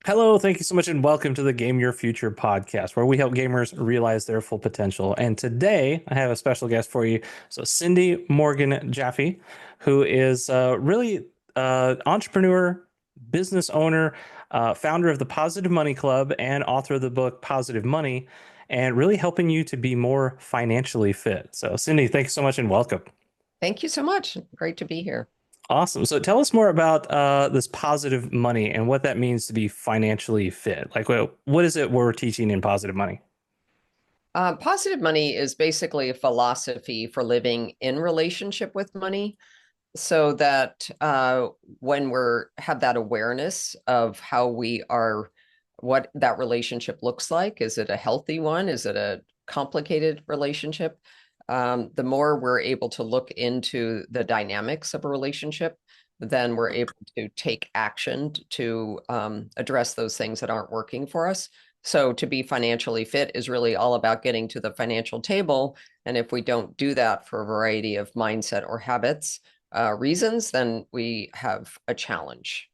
Hello, thank you so much, and welcome to the Game Your Future podcast, where we help gamers realize their full potential. And today I have a special guest for you. So, Cindy Morgan Jaffe, who is really entrepreneur, business owner, founder of the Positive Money Club, and author of the book Positive Money, and really helping you to be more financially fit. So, Cindy, thank you so much, and welcome. Thank you so much. Great to be here. Awesome. So tell us more about this positive money and what that means to be financially fit. Like, what is it we're teaching in positive money? Positive money is basically a philosophy for living in relationship with money so that when we're have that awareness of how we are, what that relationship looks like, is it a healthy one? Is it a complicated relationship? The more we're able to look into the dynamics of a relationship, then we're able to take action to address those things that aren't working for us. So to be financially fit is really all about getting to the financial table. And if we don't do that for a variety of mindset or habits, reasons, then we have a challenge.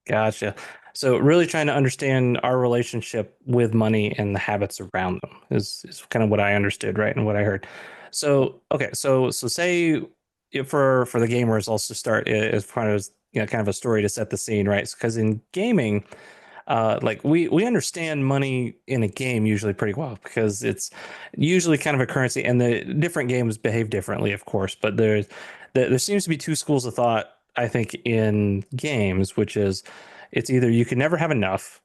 Gotcha. So really trying to understand our relationship with money and the habits around them is kind of what I understood, right? And what I heard. So, okay, so say for the gamers, also start as kind of kind of a story to set the scene, right? Because in gaming, like we understand money in a game usually pretty well because it's usually kind of a currency, and the different games behave differently, of course. But there seems to be two schools of thought, I think, in games, which is it's either you can never have enough.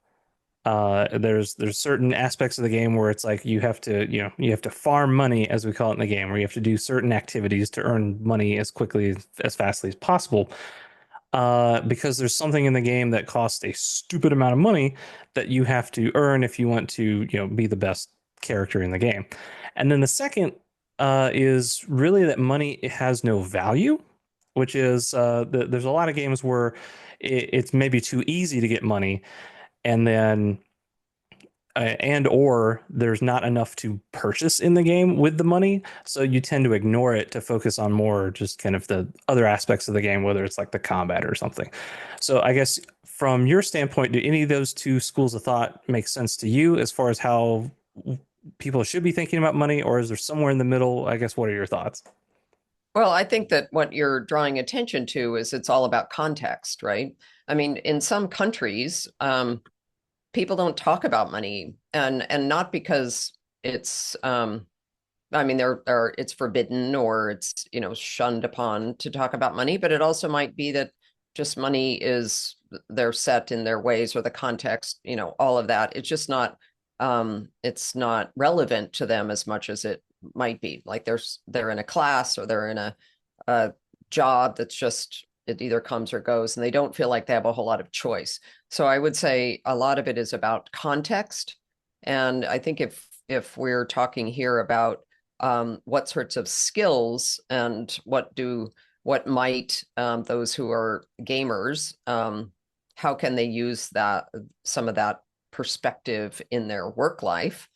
There's certain aspects of the game where it's like you have to farm money, as we call it in the game, where you have to do certain activities to earn money as quickly as fastly as possible because there's something in the game that costs a stupid amount of money that you have to earn if you want to, be the best character in the game. And then the second is really that money has no value, which is there's a lot of games where it's maybe too easy to get money, and then and or there's not enough to purchase in the game with the money, so you tend to ignore it to focus on more just kind of the other aspects of the game, whether it's like the combat or something. So I guess from your standpoint, do any of those two schools of thought make sense to you as far as how people should be thinking about money, or is there somewhere in the middle? I guess, what are your thoughts? Well, I think that what you're drawing attention to is it's all about context, right? I mean, in some countries, people don't talk about money, and not because it's I mean there it's forbidden or it's shunned upon to talk about money, but it also might be that just money is they're set in their ways or the context, all of that. It's not relevant to them as much as it might be. Like they're in a class or they're in a job that's just it either comes or goes, and they don't feel like they have a whole lot of choice. So I would say a lot of it is about context. And I think if we're talking here about what sorts of skills and what might those who are gamers, how can they use that some of that perspective in their work life?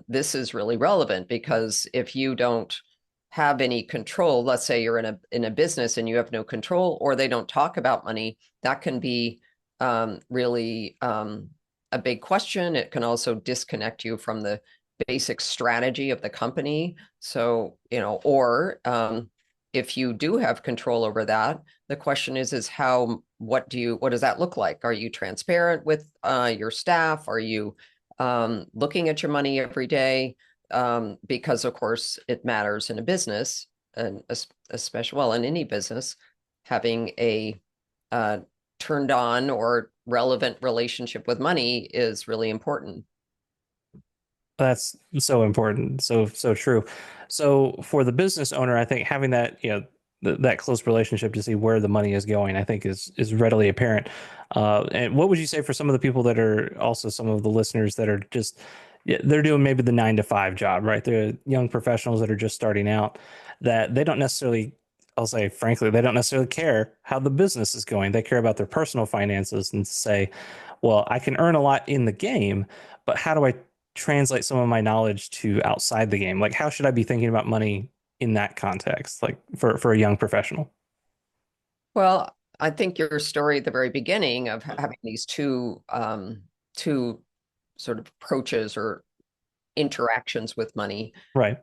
This is really relevant because if you don't have any control, let's say you're in a business and you have no control, or they don't talk about money, that can be really a big question. It can also disconnect you from the basic strategy of the company. So, or if you do have control over that, the question is what does that look like? Are you transparent with your staff? Are you looking at your money every day? Because of course it matters in a business, and especially, well, in any business, having a turned on or relevant relationship with money is really important. That's so important. So true. So for the business owner, I think having that, that close relationship to see where the money is going, I think is readily apparent. And what would you say for some of the people that are also some of the listeners that are just yeah, they're doing maybe the 9 to 5 job, right? They're young professionals that are just starting out that they don't necessarily, I'll say frankly, they don't necessarily care how the business is going. They care about their personal finances and say, well, I can earn a lot in the game, but how do I translate some of my knowledge to outside the game? Like, how should I be thinking about money in that context, like for a young professional? Well, I think your story at the very beginning of having these two sort of approaches or interactions with money Right.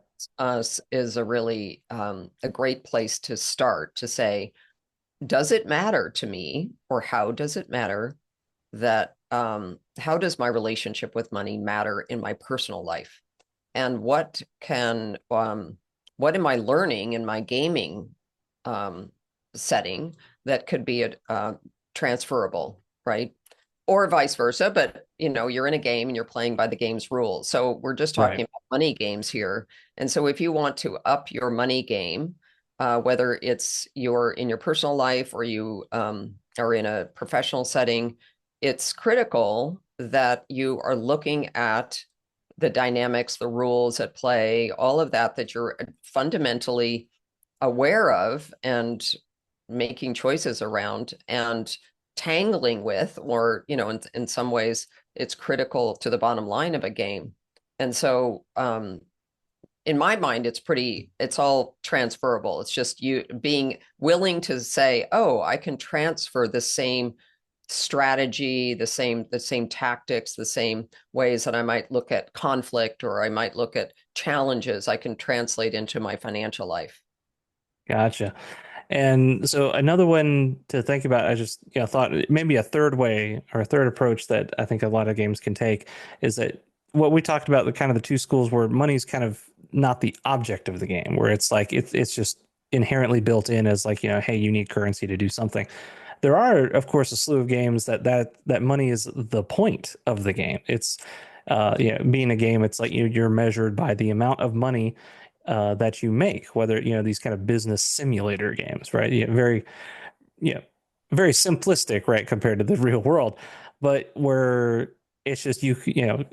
is a really a great place to start to say, does it matter to me, or how does it matter that how does my relationship with money matter in my personal life? And what am I learning in my gaming um, setting that could be transferable, right? Or vice versa, but you're in a game and you're playing by the game's rules. So we're just Right. talking about money games here. And so if you want to up your money game, whether it's you're in your personal life or you are in a professional setting, it's critical that you are looking at the dynamics, the rules at play, all of that, that you're fundamentally aware of and making choices around and tangling with, or, in some ways, it's critical to the bottom line of a game. And so, in my mind, it's all transferable. It's just you being willing to say, oh, I can transfer the same strategy, the same tactics, the same ways that I might look at conflict or I might look at challenges, I can translate into my financial life. Gotcha. And so another one to think about, I just thought maybe a third way or a third approach that I think a lot of games can take is that what we talked about, the kind of the two schools where money's kind of not the object of the game, where it's like it's just inherently built in as like, hey, you need currency to do something. There are, of course, a slew of games that money is the point of the game. It's being a game, it's like you're measured by the amount of money that you make, whether these kind of business simulator games, right? Very you know very simplistic, right, compared to the real world, but where it's just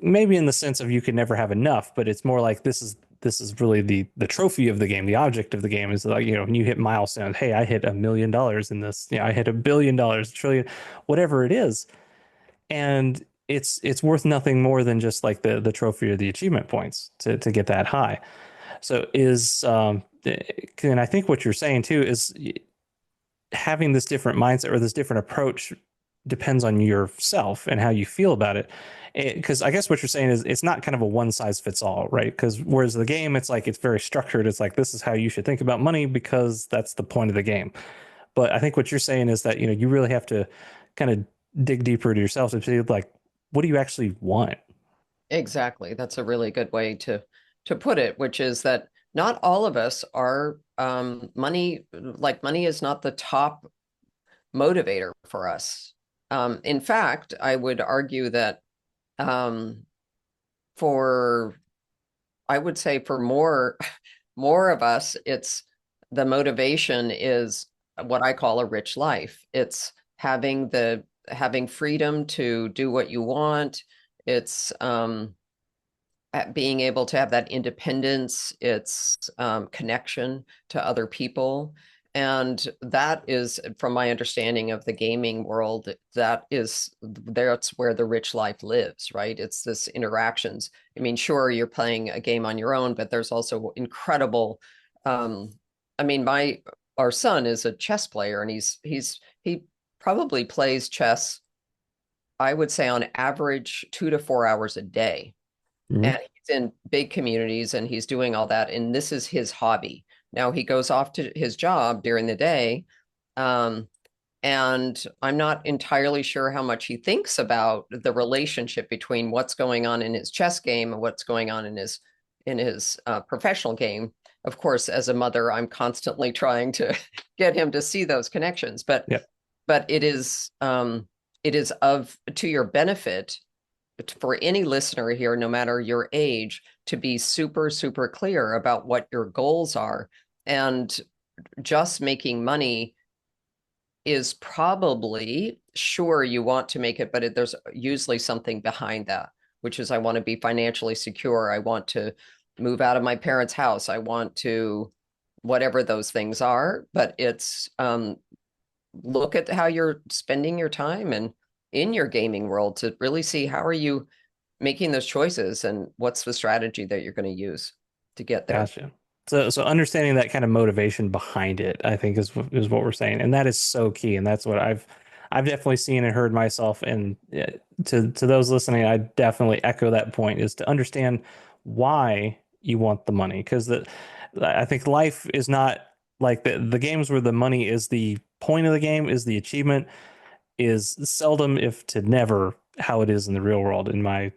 maybe in the sense of you can never have enough, but it's more like this is really the trophy of the game. The object of the game is like when you hit milestones. Hey, I hit $1 million in this. I hit $1 billion, trillion, whatever it is, and it's worth nothing more than just like the trophy or the achievement points to get that high. So and I think what you're saying too is having this different mindset or this different approach depends on yourself and how you feel about it. Because I guess what you're saying is it's not kind of a one size fits all, right? Because whereas the game, it's like it's very structured. It's like this is how you should think about money because that's the point of the game. But I think what you're saying is that you really have to kind of dig deeper into yourself to see like what do you actually want? Exactly. That's a really good way to put it, which is that not all of us are money is not the top motivator for us. In fact, I would argue that um, for I would say for more of us, it's the motivation is what I call a rich life. It's having freedom to do what you want. It's at being able to have that independence, its connection to other people. And that is, from my understanding of the gaming world, that's where the rich life lives, right? It's this interactions. I mean, sure, you're playing a game on your own, but there's also incredible. Um, I mean, my our son is a chess player, and he probably plays chess, I would say, on average 2 to 4 hours a day, Mhm. and he's in big communities and he's doing all that, and this is his hobby. Now he goes off to his job during the day, um, and I'm not entirely sure how much he thinks about the relationship between what's going on in his chess game and what's going on in his professional game. Of course, as a mother, I'm constantly trying to get him to see those connections, but Yep. it is of to your benefit for any listener here, no matter your age, to be super, super clear about what your goals are. And just making money is probably, sure, you want to make it, but there's usually something behind that, which is I want to be financially secure. I want to move out of my parents' house. I want to, whatever those things are. But it's look at how you're spending your time and in your gaming world to really see how are you making those choices and what's the strategy that you're going to use to get there. Gotcha. So understanding that kind of motivation behind it, I think is what we're saying, and that is so key, and that's what I've definitely seen and heard myself. And to those listening, I definitely echo that point: is to understand why you want the money, because I think life is not like the games where the money is the point of the game, is the achievement, is seldom, if to never, how it is in the real world, in my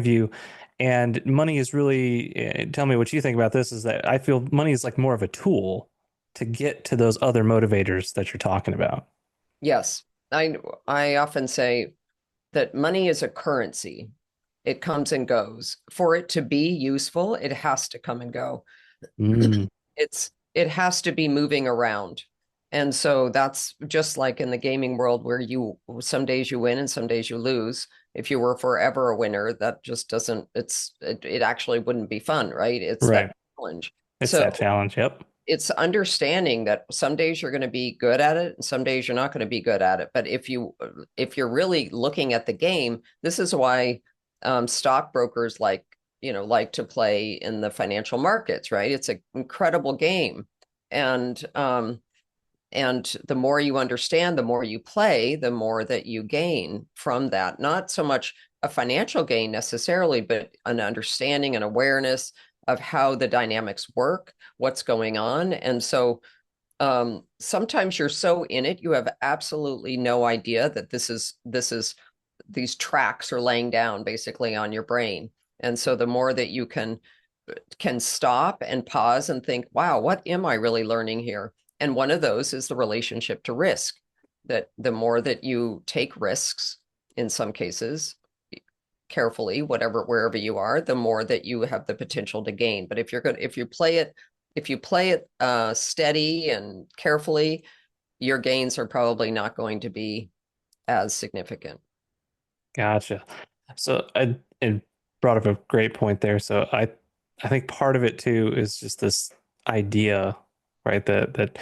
view. And money is really, tell me what you think about this, is that I feel money is like more of a tool to get to those other motivators that you're talking about. Yes. I often say that money is a currency. It comes and goes. For it to be useful, it has to come and go. Mm, It has to be moving around. And so that's just like in the gaming world where you some days you win and some days you lose. If you were forever a winner, that just doesn't it actually wouldn't be fun, right? It's that right. challenge. It's So that challenge. Yep. it's understanding that some days you're going to be good at it and some days you're not going to be good at it. But if you're really looking at the game, this is why stockbrokers like to play in the financial markets, right? It's an incredible game. And and the more you understand, the more you play, the more that you gain from that. Not so much a financial gain necessarily, but an understanding and awareness of how the dynamics work, what's going on. And so sometimes you're so in it, you have absolutely no idea that this is these tracks are laying down basically on your brain. And so the more that you can stop and pause and think, wow, what am I really learning here? And one of those is the relationship to risk, that the more that you take risks, in some cases, carefully, wherever you are, the more that you have the potential to gain. But if you play it steady and carefully, your gains are probably not going to be as significant. Gotcha. So I it brought up a great point there. So I think part of it too is just this idea, right? That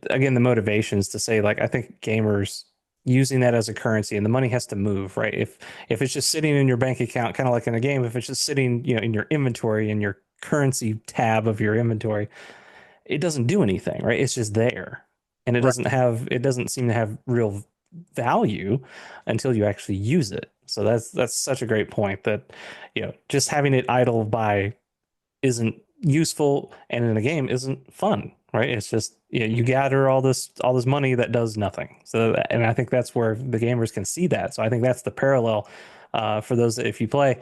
again, the motivations to say, like, I think gamers using that as a currency, and the money has to move, right? If it's just sitting in your bank account, kind of like in a game, if it's just sitting, in your inventory, in your currency tab of your inventory, it doesn't do anything, right? It's just there. And Right. it doesn't seem to have real value until you actually use it. So that's such a great point, that, just having it idle by isn't useful, and in a game isn't fun, right? It's just, you gather all this money that does nothing. So, and I think that's where the gamers can see that. So I think that's the parallel, for those that, if you play,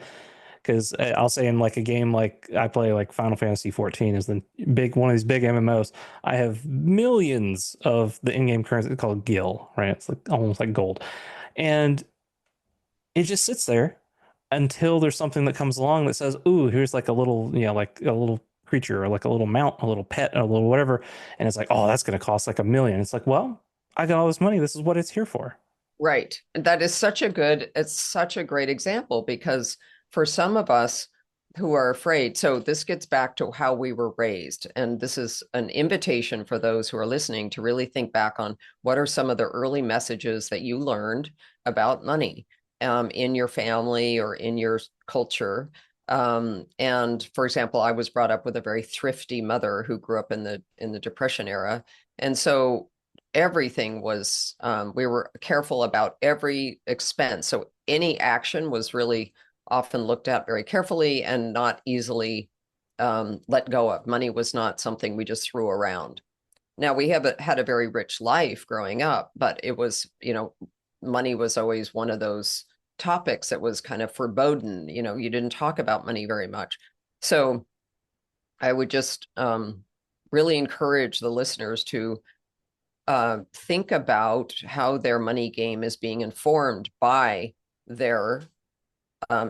because I'll say in like a game like I play, like Final Fantasy 14 is the big one of these big MMOs. I have millions of the in-game currency called gil, right? It's like almost like gold, and it just sits there until there's something that comes along that says, "Ooh, here's like a little, like a little creature, or like a little mount, a little pet, a little whatever," and it's like, "Oh, that's gonna cost like 1 million." It's like, well, I got all this money. This is what it's here for. Right. It's such a great example because for some of us who are afraid, so this gets back to how we were raised. And this is an invitation for those who are listening to really think back on what are some of the early messages that you learned about money in your family or in your culture. And for example, I was brought up with a very thrifty mother who grew up in the Depression era. And so everything was we were careful about every expense, so any action was really often looked at very carefully and not easily let go of. Money was not something we just threw around. Now we have had a very rich life growing up, but it was, money was always one of those topics that was kind of forbidden. You didn't talk about money very much. So I would just really encourage the listeners to think about how their money game is being informed by their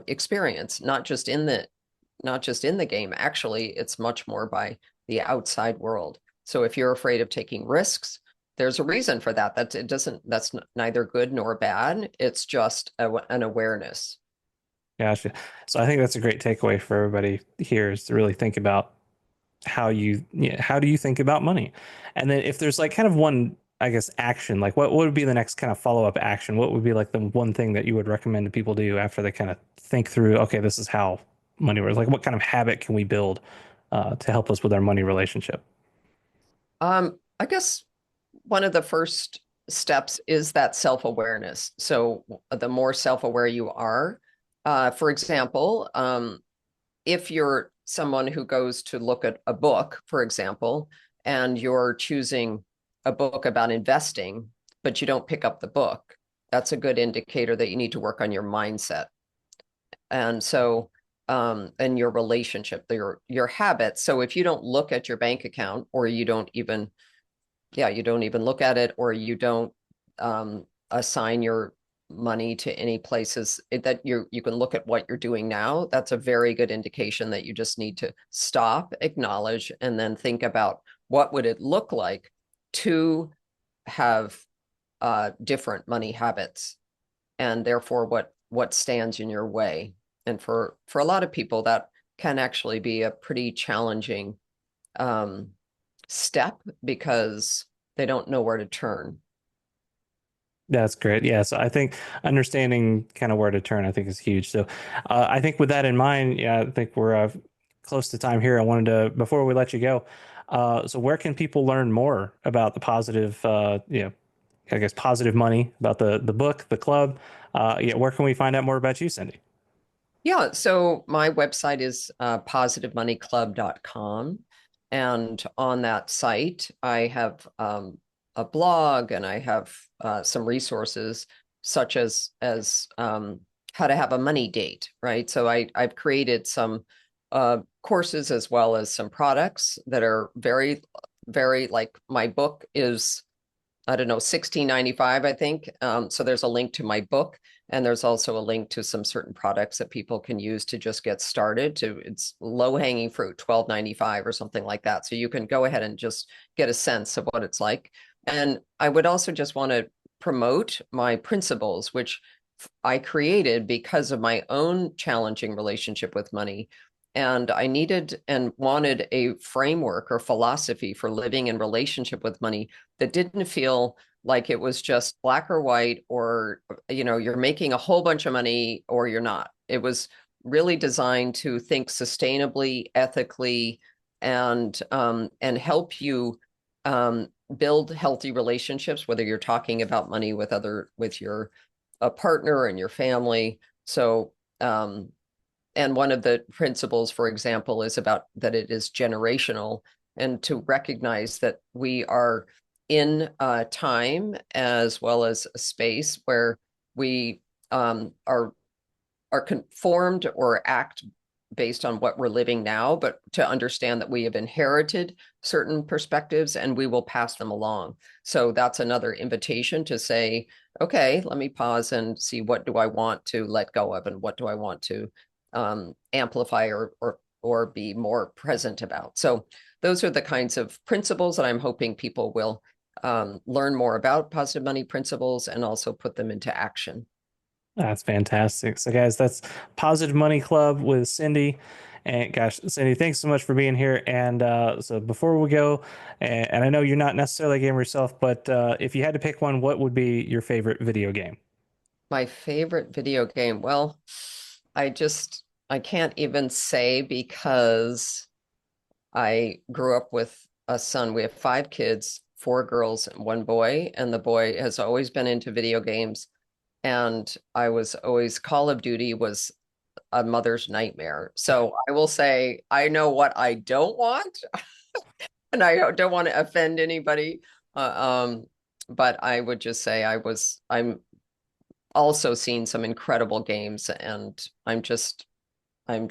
experience, not just in the game. Actually, it's much more by the outside world. So if you're afraid of taking risks, there's a reason for that. That's neither good nor bad. It's just an awareness. Gotcha. So I think that's a great takeaway for everybody here, is to really think about how do you think about money? And then if there's like kind of one, I guess, action, like what would be the next kind of follow-up action? What would be like the one thing that you would recommend to people do after they kind of think through, okay, this is how money works? Like what kind of habit can we build to help us with our money relationship? I guess one of the first steps is that self-awareness. So the more self-aware you are, for example, if you're someone who goes to look at a book, for example, and you're choosing a book about investing, but you don't pick up the book, that's a good indicator that you need to work on your mindset. And so, and your relationship, your habits. So if you don't look at your bank account, or you don't even, yeah, you don't even look at it, or you don't assign your money to any places that you can look at what you're doing now, that's a very good indication that you just need to stop, acknowledge, and then think about what would it look like to have different money habits, and therefore what stands in your way. And for a lot of people, that can actually be a pretty challenging um, step because they don't know where to turn. That's great. Yeah, so I think understanding kind of where to turn, I think, is huge. So, I think with that in mind, yeah, I think we're close to time here. I wanted to, before we let you go, so where can people learn more about the positive, I guess positive money, about the book, the club? Yeah, where can we find out more about you, Cindy? Yeah, so my website is positivemoneyclub.com. And on that site, I have a blog, and I have some resources such as how to have a money date, right? So I've created some courses as well as some products that are very, very, like, my book is, I don't know, 16.95, I think. So there's a link to my book, and there's also a link to some certain products that people can use to just get started. To It's low hanging fruit, 12.95 or something like that. So you can go ahead and just get a sense of what it's like. And I would also just want to promote my principles, which I created because of my own challenging relationship with money. And I needed and wanted a framework or philosophy for living in relationship with money that didn't feel like it was just black or white, or, you're making a whole bunch of money or you're not. It was really designed to think sustainably, ethically, and help you build healthy relationships, whether you're talking about money with your a partner and your family. So, and one of the principles, for example, is about that it is generational, and to recognize that we are in time as well as a space where we are conformed or act based on what we're living now, but to understand that we have inherited certain perspectives and we will pass them along. So that's another invitation to say, okay, let me pause and see, what do I want to let go of, and what do I want to amplify or be more present about. So those are the kinds of principles that I'm hoping people will learn more about, positive money principles, and also put them into action. That's fantastic. So, guys, that's Positive Money Club with Cindy. And gosh, Cindy, thanks so much for being here. And so, before we go, and I know you're not necessarily a gamer yourself, but if you had to pick one, what would be your favorite video game? My favorite video game. Well, I can't even say, because I grew up with a son. We have five kids, four girls and one boy, and the boy has always been into video games. And I was always, Call of Duty was a mother's nightmare. So I will say I know what I don't want, and I don't want to offend anybody. But I would just say I'm also seen some incredible games, and I'm just, I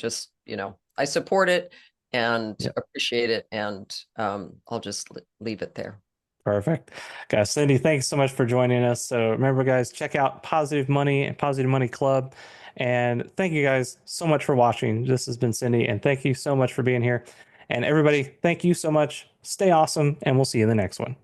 support it and Yeah. appreciate it, and I'll just leave it there. Perfect. Guys, Cindy, thanks so much for joining us. So remember, guys, check out Positive Money and Positive Money Club. And thank you guys so much for watching. This has been Cindy, and thank you so much for being here. And everybody, thank you so much. Stay awesome, and we'll see you in the next one.